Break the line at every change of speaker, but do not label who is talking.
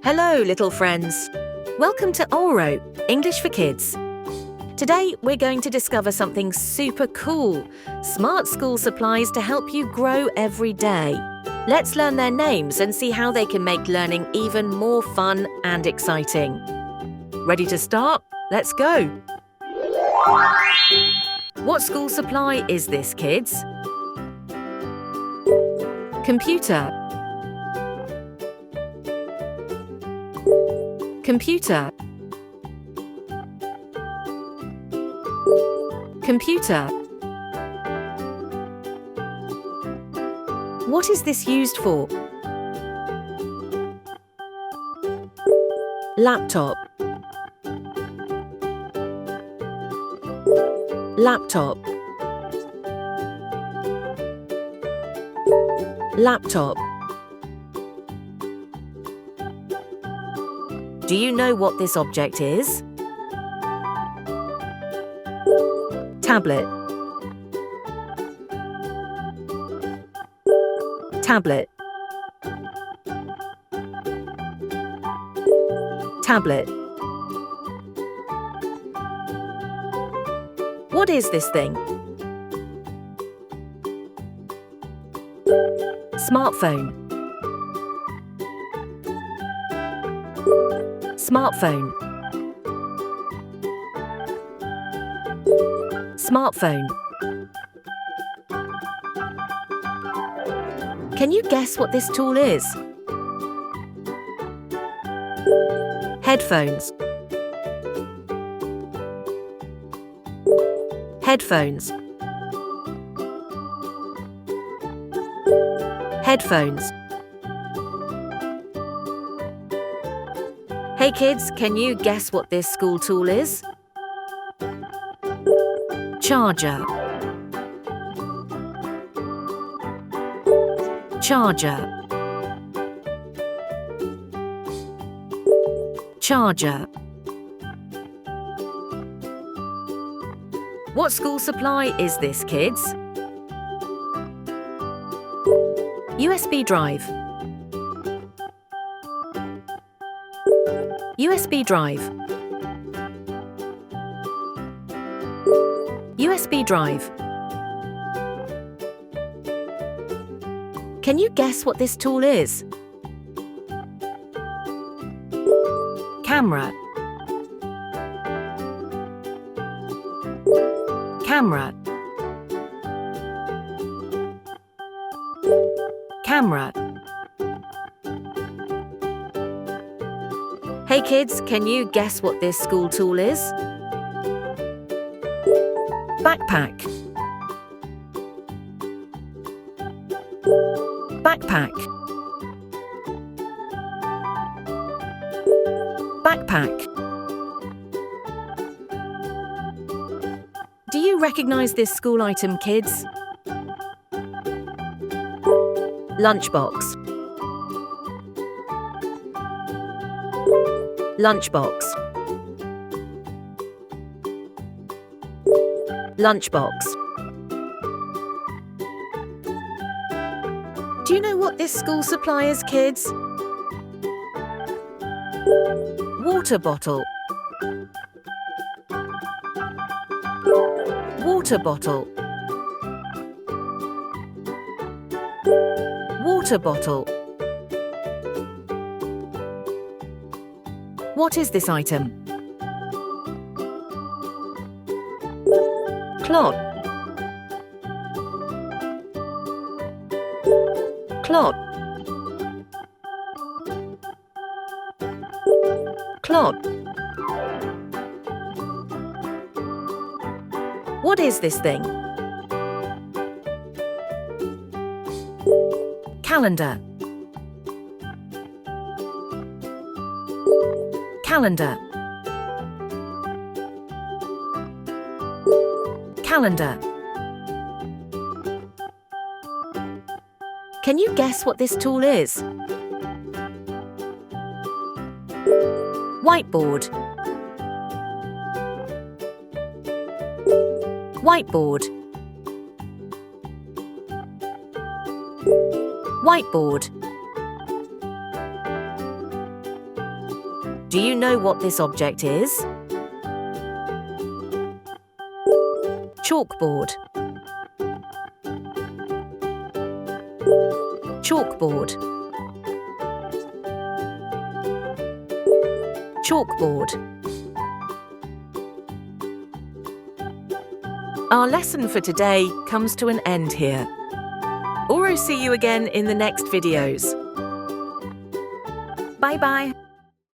Hello, little friends. Welcome to Auro, English for Kids. Today, we're going to discover something super cool, smart school supplies to help you grow every day. Let's learn their names and see how they can make learning even more fun and exciting. Ready to start? Let's go! What school supply is this, kids? Computer. Computer. Computer. What is this used for? Laptop. Laptop. Laptop. Do you know what this object is? Tablet. Tablet. Tablet. What is this thing? Smartphone. Smartphone. Smartphone. Can you guess what this tool is? Headphones. Headphones. Headphones. Hey kids, can you guess what this school tool is? Charger. Charger. Charger. What school supply is this, kids? USB drive. USB drive. USB drive. Can you guess what this tool is? Camera. Camera. Camera. Hey kids, can you guess what this school tool is? Backpack. Backpack. Backpack. Do you recognize this school item, kids? Lunchbox. Lunchbox. Lunchbox. Do you know what this school supply is, kids? Water bottle. Water bottle. Water bottle. What is this item? Clot. Clot. Clot. What is this thing? Calendar. Calendar. Calendar. Can you guess what this tool is? Whiteboard. Whiteboard. Whiteboard. Do you know what this object is? Chalkboard. Chalkboard. Chalkboard. Our lesson for today comes to an end here. Auro see you again in the next videos. Bye-bye.